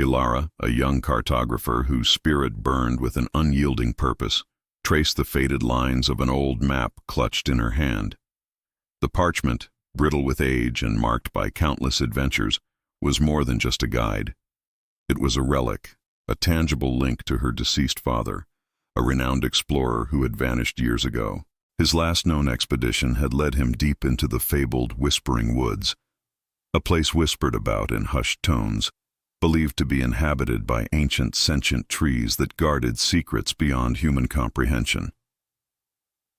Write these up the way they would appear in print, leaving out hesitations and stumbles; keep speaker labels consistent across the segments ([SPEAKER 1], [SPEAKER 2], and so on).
[SPEAKER 1] Elara, a young cartographer whose spirit burned with an unyielding purpose, traced the faded lines of an old map clutched in her hand. The parchment, brittle with age and marked by countless adventures, was more than just a guide. It was a relic, a tangible link to her deceased father, a renowned explorer who had vanished years ago. His last known expedition had led him deep into the fabled Whispering Woods, a place whispered about in hushed tones, believed to be inhabited by ancient sentient trees that guarded secrets beyond human comprehension.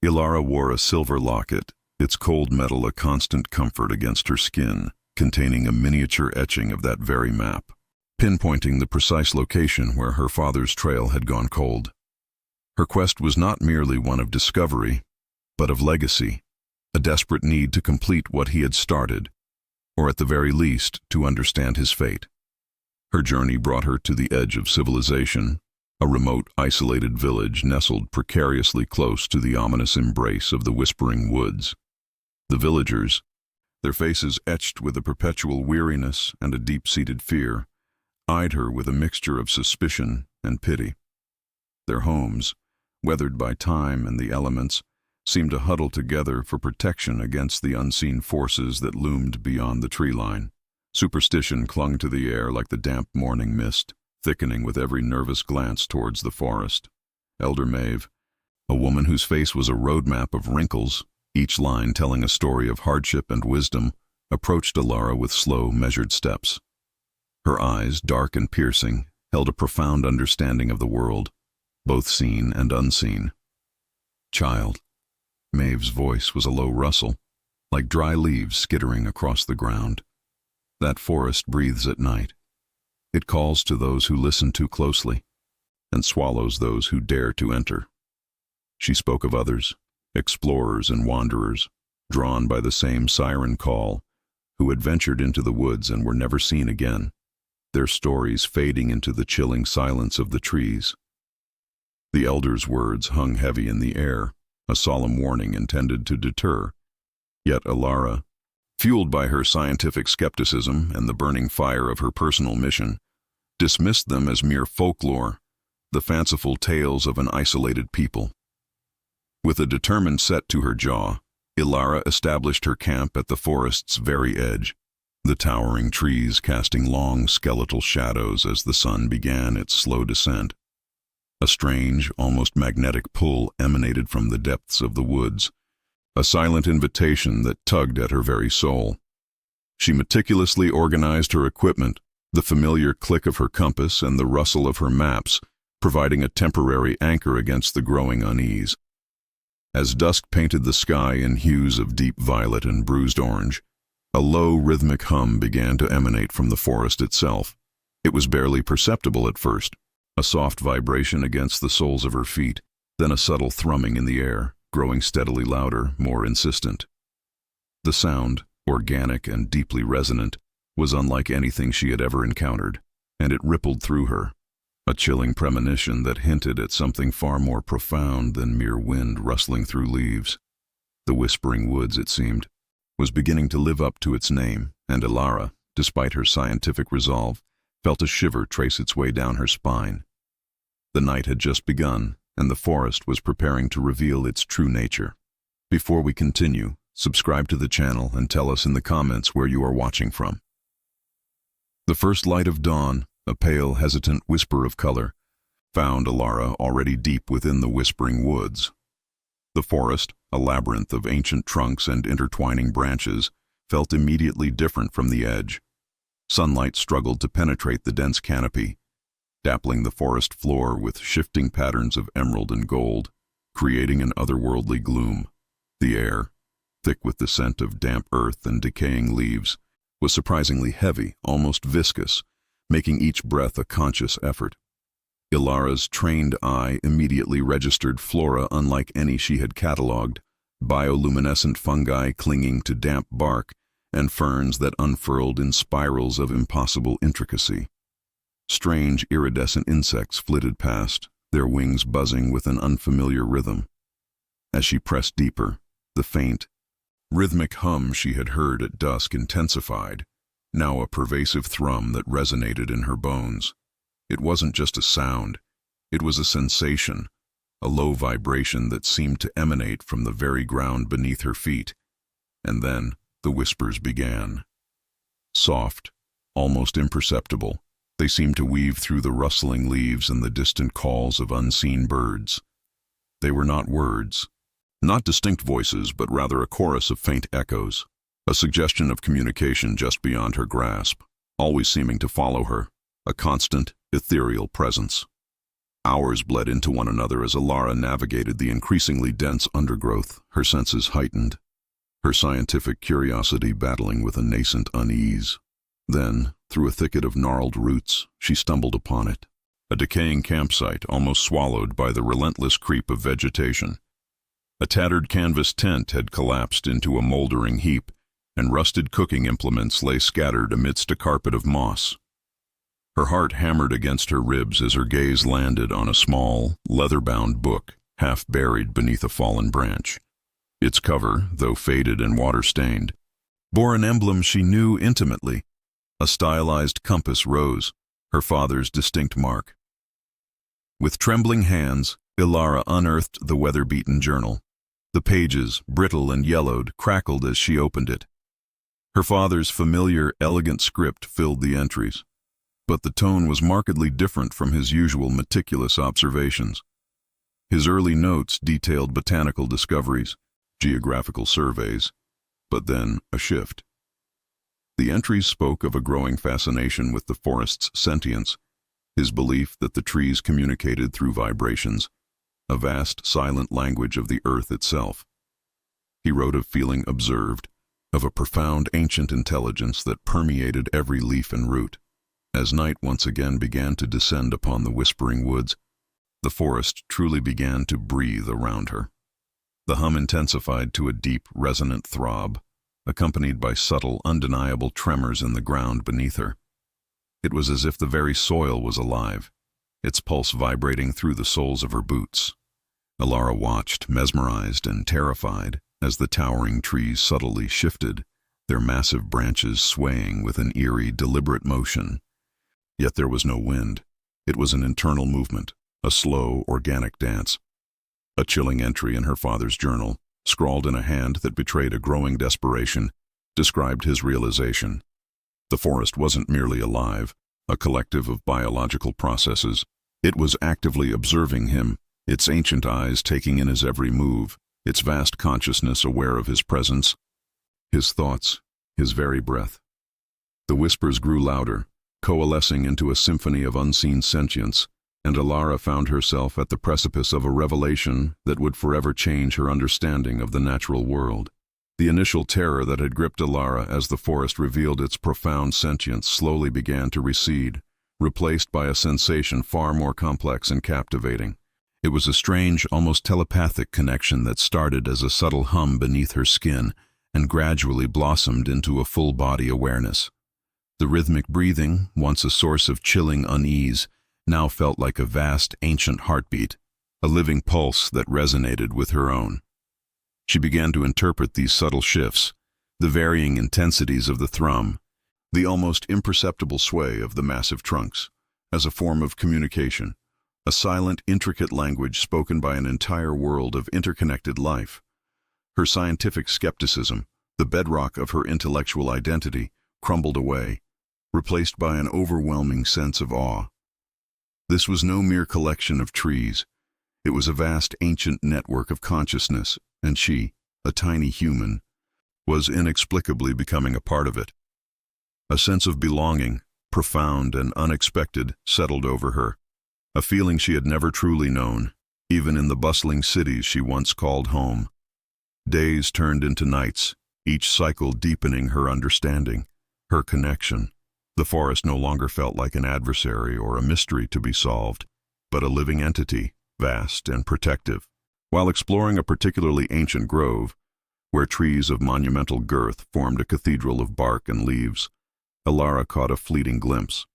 [SPEAKER 1] Elara wore a silver locket, its cold metal a constant comfort against her skin, containing a miniature etching of that very map, pinpointing the precise location where her father's trail had gone cold. Her quest was not merely one of discovery, but of legacy, a desperate need to complete what he had started, or at the very least to understand his fate. Her journey brought her to the edge of civilization, a remote, isolated village nestled precariously close to the ominous embrace of the Whispering Woods. The villagers, their faces etched with a perpetual weariness and a deep-seated fear, eyed her with a mixture of suspicion and pity. Their homes, weathered by time and the elements, seemed to huddle together for protection against the unseen forces that loomed beyond the tree line. Superstition clung to the air like the damp morning mist, thickening with every nervous glance towards the forest. Elder Maeve, a woman whose face was a roadmap of wrinkles, each line telling a story of hardship and wisdom, approached Elara with slow, measured steps. Her eyes, dark and piercing, held a profound understanding of the world, both seen and unseen. "Child." Maeve's voice was a low rustle, like dry leaves skittering across the ground. "That forest breathes at night. It calls to those who listen too closely, and swallows those who dare to enter." She spoke of others, explorers and wanderers, drawn by the same siren call, who had ventured into the woods and were never seen again, their stories fading into the chilling silence of the trees. The elder's words hung heavy in the air, a solemn warning intended to deter. Yet Elara, fueled by her scientific skepticism and the burning fire of her personal mission, dismissed them as mere folklore, the fanciful tales of an isolated people. With a determined set to her jaw, Elara established her camp at the forest's very edge, the towering trees casting long skeletal shadows as the sun began its slow descent. A strange, almost magnetic pull emanated from the depths of the woods, a silent invitation that tugged at her very soul. She meticulously organized her equipment, the familiar click of her compass and the rustle of her maps, providing a temporary anchor against the growing unease. As dusk painted the sky in hues of deep violet and bruised orange, a low rhythmic hum began to emanate from the forest itself. It was barely perceptible at first, a soft vibration against the soles of her feet, then a subtle thrumming in the air, growing steadily louder, more insistent. The sound, organic and deeply resonant, was unlike anything she had ever encountered, and it rippled through her, a chilling premonition that hinted at something far more profound than mere wind rustling through leaves. The Whispering Woods, it seemed, was beginning to live up to its name, and Elara, despite her scientific resolve, felt a shiver trace its way down her spine. The night had just begun, and the forest was preparing to reveal its true nature. Before we continue, subscribe to the channel and tell us in the comments where you are watching from. The first light of dawn, a pale, hesitant whisper of color, found Elara already deep within the Whispering Woods. The forest, a labyrinth of ancient trunks and intertwining branches, felt immediately different from the edge. Sunlight struggled to penetrate the dense canopy, dappling the forest floor with shifting patterns of emerald and gold, creating an otherworldly gloom. The air, thick with the scent of damp earth and decaying leaves, was surprisingly heavy, almost viscous, making each breath a conscious effort. Elara's trained eye immediately registered flora unlike any she had catalogued, bioluminescent fungi clinging to damp bark, and ferns that unfurled in spirals of impossible intricacy. Strange iridescent insects flitted past, their wings buzzing with an unfamiliar rhythm. As she pressed deeper, the faint, rhythmic hum she had heard at dusk intensified, now a pervasive thrum that resonated in her bones. It wasn't just a sound, it was a sensation, a low vibration that seemed to emanate from the very ground beneath her feet. And then the whispers began. Soft, almost imperceptible, they seemed to weave through the rustling leaves and the distant calls of unseen birds. They were not words, not distinct voices, but rather a chorus of faint echoes, a suggestion of communication just beyond her grasp, always seeming to follow her, a constant, ethereal presence. Hours bled into one another as Elara navigated the increasingly dense undergrowth, her senses heightened, her scientific curiosity battling with a nascent unease. Then, through a thicket of gnarled roots, she stumbled upon it, a decaying campsite almost swallowed by the relentless creep of vegetation. A tattered canvas tent had collapsed into a moldering heap, and rusted cooking implements lay scattered amidst a carpet of moss. Her heart hammered against her ribs as her gaze landed on a small, leather-bound book, half buried beneath a fallen branch. Its cover, though faded and water-stained, bore an emblem she knew intimately, a stylized compass rose, her father's distinct mark. With trembling hands, Elara unearthed the weather-beaten journal. The pages, brittle and yellowed, crackled as she opened it. Her father's familiar, elegant script filled the entries, but the tone was markedly different from his usual meticulous observations. His early notes detailed botanical discoveries, geographical surveys, but then a shift. The entries spoke of a growing fascination with the forest's sentience, his belief that the trees communicated through vibrations, a vast, silent language of the earth itself. He wrote of feeling observed, of a profound ancient intelligence that permeated every leaf and root. As night once again began to descend upon the whispering woods, the forest truly began to breathe around her. The hum intensified to a deep, resonant throb, accompanied by subtle, undeniable tremors in the ground beneath her. It was as if the very soil was alive, its pulse vibrating through the soles of her boots. Elara watched, mesmerized and terrified, as the towering trees subtly shifted, their massive branches swaying with an eerie, deliberate motion. Yet there was no wind. It was an internal movement, a slow, organic dance. A chilling entry in her father's journal, scrawled in a hand that betrayed a growing desperation, described his realization. The forest wasn't merely alive, a collective of biological processes. It was actively observing him, its ancient eyes taking in his every move, its vast consciousness aware of his presence, his thoughts, his very breath. The whispers grew louder, coalescing into a symphony of unseen sentience, and Elara found herself at the precipice of a revelation that would forever change her understanding of the natural world. The initial terror that had gripped Elara as the forest revealed its profound sentience slowly began to recede, replaced by a sensation far more complex and captivating. It was a strange, almost telepathic connection that started as a subtle hum beneath her skin and gradually blossomed into a full-body awareness. The rhythmic breathing, once a source of chilling unease, now felt like a vast, ancient heartbeat, a living pulse that resonated with her own. She began to interpret these subtle shifts, the varying intensities of the thrum, the almost imperceptible sway of the massive trunks, as a form of communication, a silent, intricate language spoken by an entire world of interconnected life. Her scientific skepticism, the bedrock of her intellectual identity, crumbled away, replaced by an overwhelming sense of awe. This was no mere collection of trees. It was a vast, ancient network of consciousness, and she, a tiny human, was inexplicably becoming a part of it. A sense of belonging, profound and unexpected, settled over her, a feeling she had never truly known, even in the bustling cities she once called home. Days turned into nights, each cycle deepening her understanding, her connection. The forest no longer felt like an adversary or a mystery to be solved, but a living entity, vast and protective. While exploring a particularly ancient grove, where trees of monumental girth formed a cathedral of bark and leaves, Elara caught a fleeting glimpse.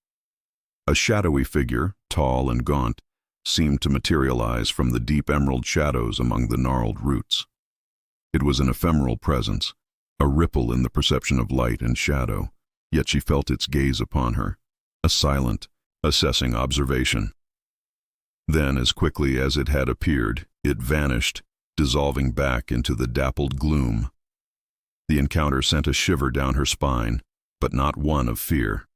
[SPEAKER 1] A shadowy figure, tall and gaunt, seemed to materialize from the deep emerald shadows among the gnarled roots. It was an ephemeral presence, a ripple in the perception of light and shadow, yet she felt its gaze upon her, a silent, assessing observation. Then, as quickly as it had appeared, it vanished, dissolving back into the dappled gloom. The encounter sent a shiver down her spine, but not one of fear.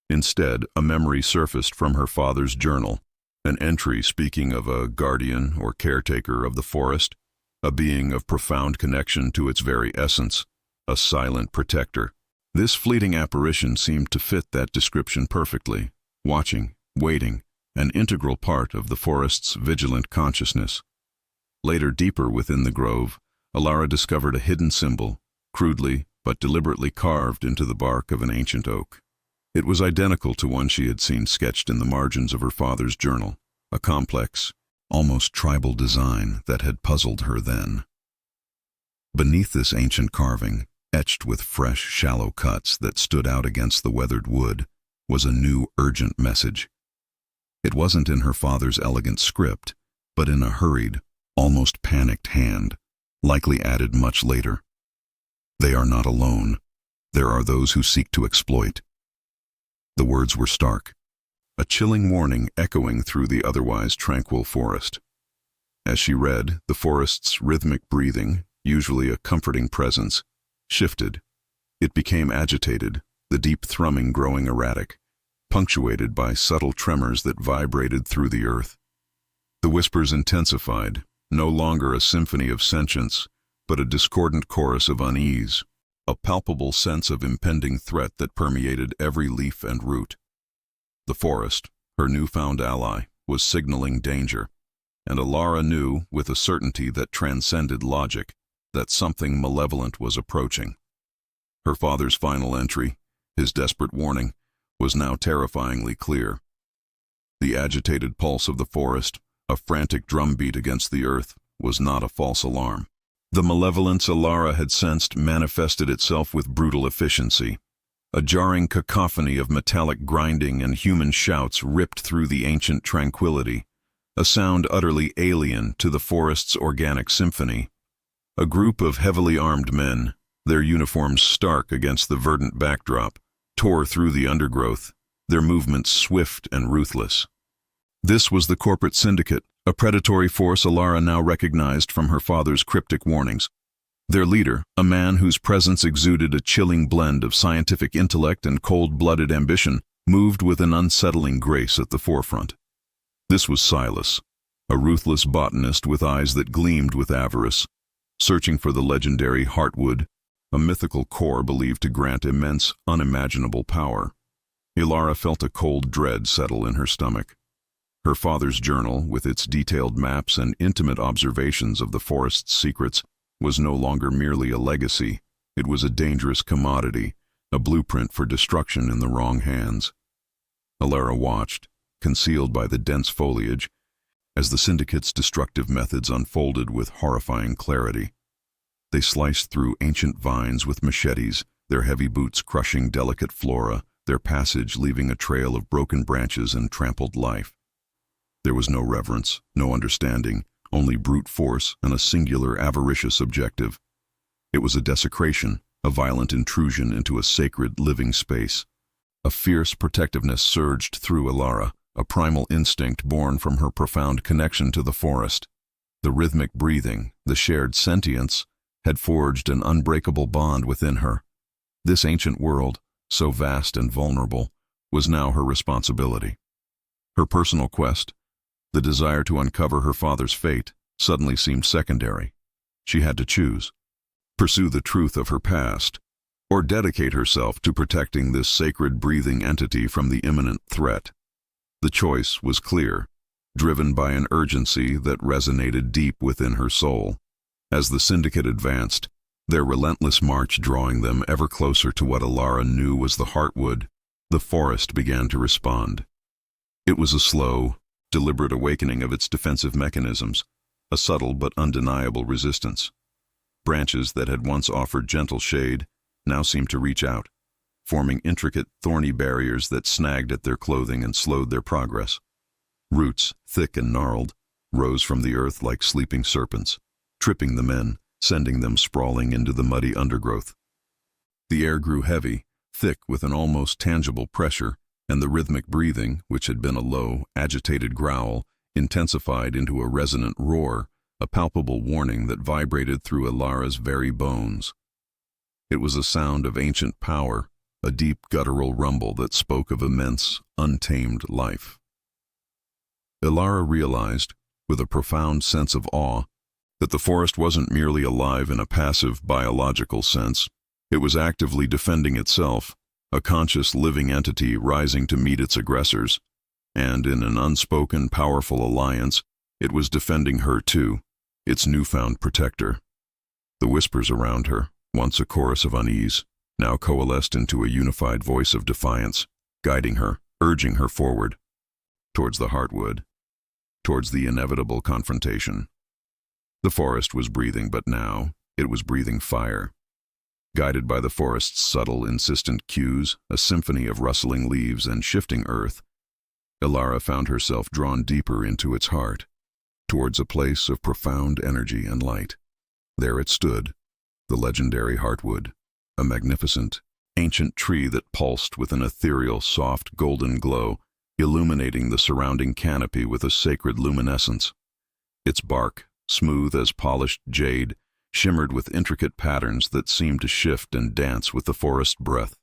[SPEAKER 1] Instead, a memory surfaced from her father's journal, an entry speaking of a guardian or caretaker of the forest, a being of profound connection to its very essence, a silent protector. This fleeting apparition seemed to fit that description perfectly, watching, waiting, an integral part of the forest's vigilant consciousness. Later, deeper within the grove, Elara discovered a hidden symbol, crudely but deliberately carved into the bark of an ancient oak. It was identical to one she had seen sketched in the margins of her father's journal, a complex, almost tribal design that had puzzled her then. Beneath this ancient carving, etched with fresh, shallow cuts that stood out against the weathered wood, was a new, urgent message. It wasn't in her father's elegant script, but in a hurried, almost panicked hand, likely added much later. They are not alone. There are those who seek to exploit. The words were stark, a chilling warning echoing through the otherwise tranquil forest. As she read, the forest's rhythmic breathing, usually a comforting presence, shifted. It became agitated, the deep thrumming growing erratic, punctuated by subtle tremors that vibrated through the earth. The whispers intensified, no longer a symphony of sentience, but a discordant chorus of unease, a palpable sense of impending threat that permeated every leaf and root. The forest, her newfound ally, was signaling danger, and Elara knew, with a certainty that transcended logic, that something malevolent was approaching. Her father's final entry, his desperate warning, was now terrifyingly clear. The agitated pulse of the forest, a frantic drumbeat against the earth, was not a false alarm. The malevolence Elara had sensed manifested itself with brutal efficiency. A jarring cacophony of metallic grinding and human shouts ripped through the ancient tranquility, a sound utterly alien to the forest's organic symphony. A group of heavily armed men, their uniforms stark against the verdant backdrop, tore through the undergrowth, their movements swift and ruthless. This was the corporate syndicate, a predatory force Elara now recognized from her father's cryptic warnings. Their leader, a man whose presence exuded a chilling blend of scientific intellect and cold-blooded ambition, moved with an unsettling grace at the forefront. This was Silas, a ruthless botanist with eyes that gleamed with avarice, searching for the legendary Heartwood, a mythical core believed to grant immense, unimaginable power. Elara felt a cold dread settle in her stomach. Her father's journal, with its detailed maps and intimate observations of the forest's secrets, was no longer merely a legacy. It was a dangerous commodity, a blueprint for destruction in the wrong hands. Elara watched, concealed by the dense foliage, as the syndicate's destructive methods unfolded with horrifying clarity. They sliced through ancient vines with machetes, their heavy boots crushing delicate flora, their passage leaving a trail of broken branches and trampled life. There was no reverence, no understanding, only brute force and a singular avaricious objective. It was a desecration, a violent intrusion into a sacred living space. A fierce protectiveness surged through Elara, a primal instinct born from her profound connection to the forest. The rhythmic breathing, the shared sentience, had forged an unbreakable bond within her. This ancient world, so vast and vulnerable, was now her responsibility. Her personal quest, the desire to uncover her father's fate, suddenly seemed secondary. She had to choose: pursue the truth of her past, or dedicate herself to protecting this sacred breathing entity from the imminent threat. The choice was clear, driven by an urgency that resonated deep within her soul. As the syndicate advanced, their relentless march drawing them ever closer to what Elara knew was the Heartwood, the forest began to respond. It was a slow, deliberate awakening of its defensive mechanisms, a subtle but undeniable resistance. Branches that had once offered gentle shade now seemed to reach out, forming intricate, thorny barriers that snagged at their clothing and slowed their progress. Roots, thick and gnarled, rose from the earth like sleeping serpents, tripping the men, sending them sprawling into the muddy undergrowth. The air grew heavy, thick with an almost tangible pressure, and the rhythmic breathing, which had been a low, agitated growl, intensified into a resonant roar, a palpable warning that vibrated through Elara's very bones. It was a sound of ancient power, a deep guttural rumble that spoke of immense, untamed life. Elara realized, with a profound sense of awe, that the forest wasn't merely alive in a passive biological sense. It was actively defending itself, a conscious living entity rising to meet its aggressors, and in an unspoken, powerful alliance, it was defending her too, its newfound protector. The whispers around her, once a chorus of unease, now coalesced into a unified voice of defiance, guiding her, urging her forward, towards the Heartwood, towards the inevitable confrontation. The forest was breathing, but now it was breathing fire. Guided by the forest's subtle, insistent cues, a symphony of rustling leaves and shifting earth, Elara found herself drawn deeper into its heart, towards a place of profound energy and light. There it stood, the legendary Heartwood, a magnificent, ancient tree that pulsed with an ethereal, soft, golden glow, illuminating the surrounding canopy with a sacred luminescence. Its bark, smooth as polished jade, shimmered with intricate patterns that seemed to shift and dance with the forest breath.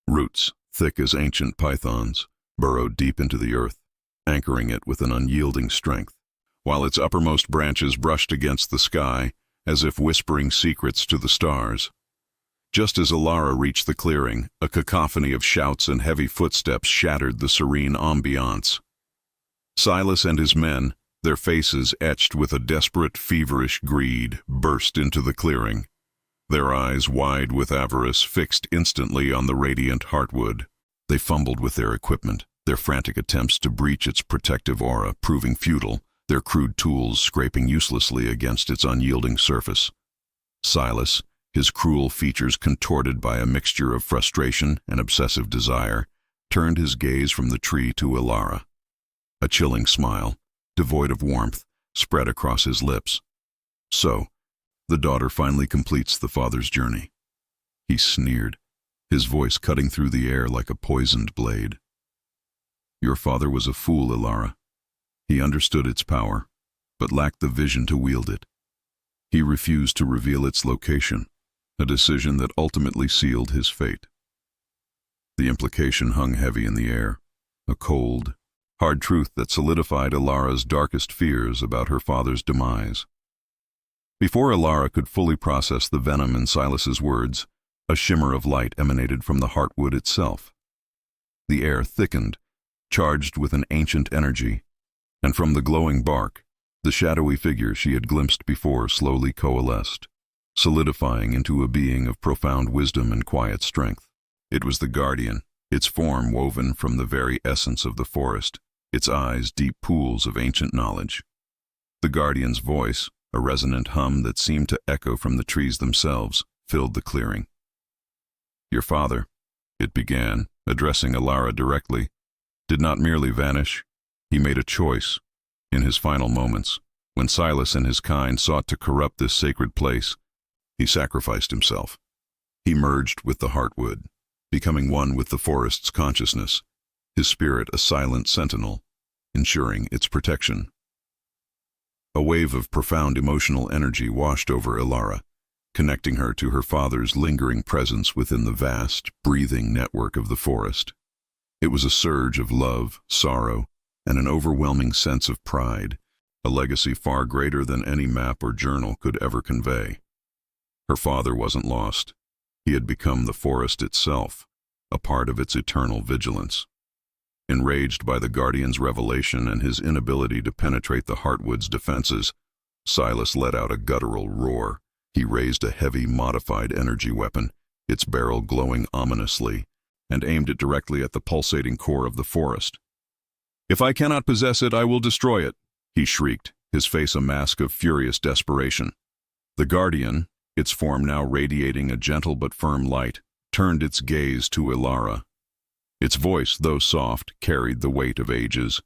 [SPEAKER 1] Roots, thick as ancient pythons, burrowed deep into the earth, anchoring it with an unyielding strength, while its uppermost branches brushed against the sky, as if whispering secrets to the stars. Just as Elara reached the clearing, a cacophony of shouts and heavy footsteps shattered the serene ambiance. Silas and his men, their faces etched with a desperate, feverish greed, burst into the clearing, their eyes wide with avarice fixed instantly on the radiant Heartwood. They fumbled with their equipment, their frantic attempts to breach its protective aura proving futile, their crude tools scraping uselessly against its unyielding surface. Silas, his cruel features contorted by a mixture of frustration and obsessive desire, turned his gaze from the tree to Elara. A chilling smile, devoid of warmth, spread across his lips. So, the daughter finally completes the father's journey. He sneered, his voice cutting through the air like a poisoned blade. Your father was a fool, Elara. He understood its power, but lacked the vision to wield it. He refused to reveal its location, a decision that ultimately sealed his fate. The implication hung heavy in the air, a cold, hard truth that solidified Elara's darkest fears about her father's demise. Before Elara could fully process the venom in Silas's words, a shimmer of light emanated from the Heartwood itself. The air thickened, charged with an ancient energy, and from the glowing bark, the shadowy figure she had glimpsed before slowly coalesced, solidifying into a being of profound wisdom and quiet strength. It was the Guardian, its form woven from the very essence of the forest, its eyes deep pools of ancient knowledge. The Guardian's voice, a resonant hum that seemed to echo from the trees themselves, filled the clearing. Your father, it began, addressing Elara directly, did not merely vanish. He made a choice. In his final moments, when Silas and his kind sought to corrupt this sacred place, he sacrificed himself. He merged with the Heartwood, becoming one with the forest's consciousness, his spirit a silent sentinel, ensuring its protection. A wave of profound emotional energy washed over Elara, connecting her to her father's lingering presence within the vast, breathing network of the forest. It was a surge of love, sorrow, and an overwhelming sense of pride, a legacy far greater than any map or journal could ever convey. Her father wasn't lost. He had become the forest itself, a part of its eternal vigilance. Enraged by the Guardian's revelation and his inability to penetrate the Heartwood's defenses, Silas let out a guttural roar. He raised a heavy, modified energy weapon, its barrel glowing ominously, and aimed it directly at the pulsating core of the forest. "If I cannot possess it, I will destroy it," he shrieked, his face a mask of furious desperation. The Guardian, its form now radiating a gentle but firm light, turned its gaze to Elara. Its voice, though soft, carried the weight of ages.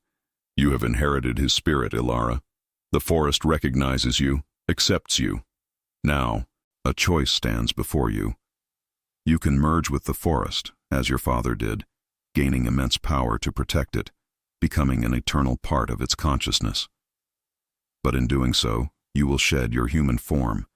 [SPEAKER 1] "You have inherited his spirit, Elara. The forest recognizes you, accepts you. Now, a choice stands before you. You can merge with the forest, as your father did, gaining immense power to protect it, becoming an eternal part of its consciousness. But in doing so, you will shed your human form,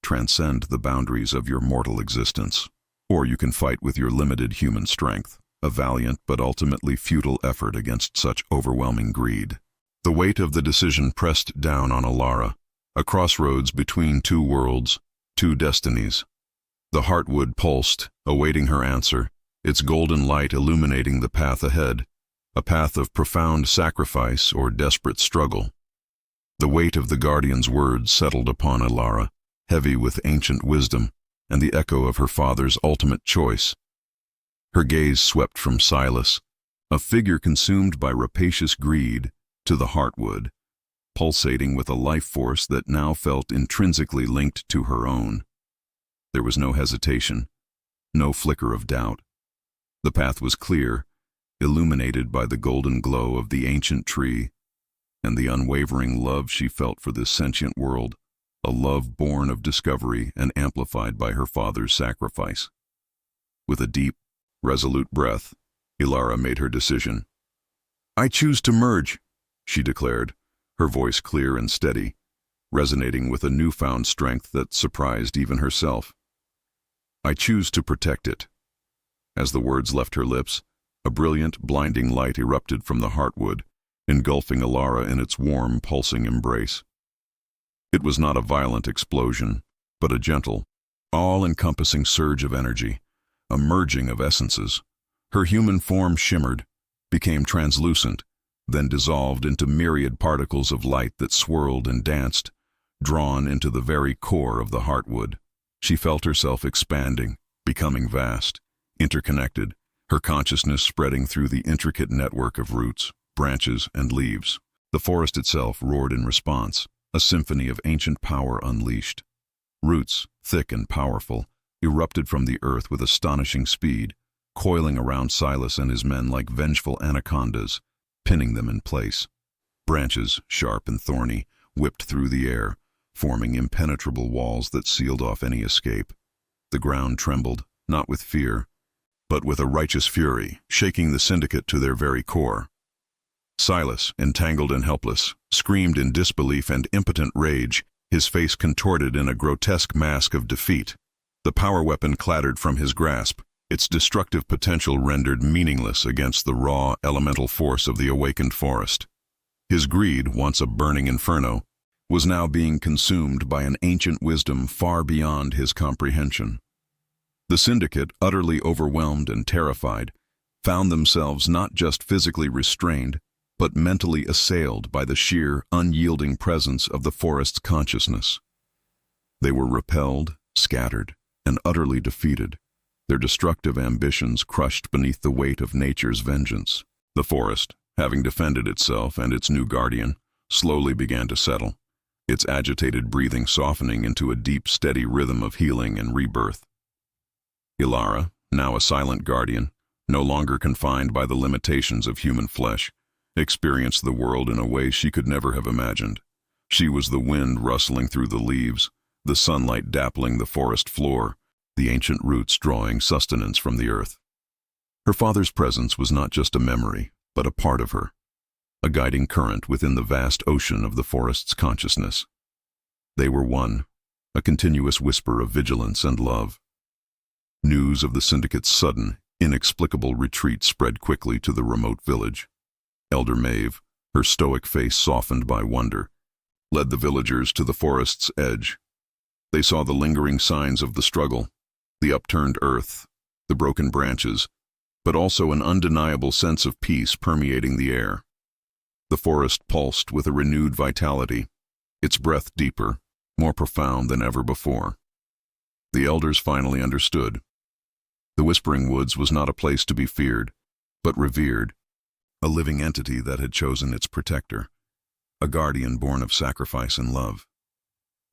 [SPEAKER 1] transcend the boundaries of your mortal existence. Or you can fight with your limited human strength, a valiant but ultimately futile effort against such overwhelming greed. The weight of the decision pressed down on Elara, a crossroads between two worlds, two destinies. The Heartwood pulsed, awaiting her answer, its golden light illuminating the path ahead, a path of profound sacrifice or desperate struggle. The weight of the Guardian's words settled upon Elara, heavy with ancient wisdom and the echo of her father's ultimate choice. Her gaze swept from Silas, a figure consumed by rapacious greed, to the Heartwood, pulsating with a life force that now felt intrinsically linked to her own. There was no hesitation, no flicker of doubt. The path was clear, illuminated by the golden glow of the ancient tree, and the unwavering love she felt for this sentient world, a love born of discovery and amplified by her father's sacrifice. With a deep, resolute breath, Elara made her decision. "I choose to merge," she declared, her voice clear and steady, resonating with a newfound strength that surprised even herself. "I choose to protect it." As the words left her lips, a brilliant, blinding light erupted from the Heartwood, engulfing Elara in its warm, pulsing embrace. It was not a violent explosion, but a gentle, all-encompassing surge of energy, a merging of essences. Her human form shimmered, became translucent, then dissolved into myriad particles of light that swirled and danced, drawn into the very core of the Heartwood. She felt herself expanding, becoming vast, interconnected, her consciousness spreading through the intricate network of roots, branches, and leaves. The forest itself roared in response, a symphony of ancient power unleashed. Roots, thick and powerful, erupted from the earth with astonishing speed, coiling around Silas and his men like vengeful anacondas, pinning them in place. Branches, sharp and thorny, whipped through the air, forming impenetrable walls that sealed off any escape. The ground trembled, not with fear, but with a righteous fury, shaking the syndicate to their very core. Silas, entangled and helpless, screamed in disbelief and impotent rage, his face contorted in a grotesque mask of defeat. The power weapon clattered from his grasp, its destructive potential rendered meaningless against the raw, elemental force of the awakened forest. His greed, once a burning inferno, was now being consumed by an ancient wisdom far beyond his comprehension. The syndicate, utterly overwhelmed and terrified, found themselves not just physically restrained, but mentally assailed by the sheer, unyielding presence of the forest's consciousness. They were repelled, scattered, and utterly defeated, their destructive ambitions crushed beneath the weight of nature's vengeance. The forest, having defended itself and its new guardian, slowly began to settle, its agitated breathing softening into a deep, steady rhythm of healing and rebirth. Elara, now a silent guardian, no longer confined by the limitations of human flesh, experienced the world in a way she could never have imagined. She was the wind rustling through the leaves, the sunlight dappling the forest floor, the ancient roots drawing sustenance from the earth. Her father's presence was not just a memory, but a part of her, a guiding current within the vast ocean of the forest's consciousness. They were one, a continuous whisper of vigilance and love. News of the syndicate's sudden, inexplicable retreat spread quickly to the remote village. Elder Maeve, her stoic face softened by wonder, led the villagers to the forest's edge. They saw the lingering signs of the struggle, the upturned earth, the broken branches, but also an undeniable sense of peace permeating the air. The forest pulsed with a renewed vitality, its breath deeper, more profound than ever before. The elders finally understood. The Whispering Woods was not a place to be feared, but revered, a living entity that had chosen its protector, a guardian born of sacrifice and love.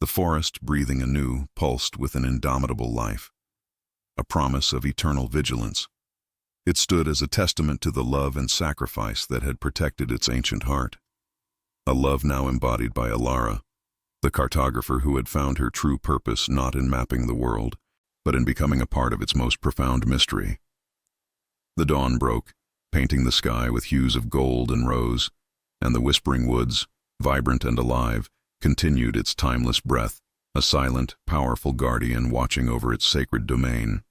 [SPEAKER 1] The forest, breathing anew, pulsed with an indomitable life, a promise of eternal vigilance. It stood as a testament to the love and sacrifice that had protected its ancient heart, a love now embodied by Elara, the cartographer who had found her true purpose not in mapping the world, but in becoming a part of its most profound mystery. The dawn broke, painting the sky with hues of gold and rose, and the whispering woods, vibrant and alive, continued its timeless breath, a silent, powerful guardian watching over its sacred domain.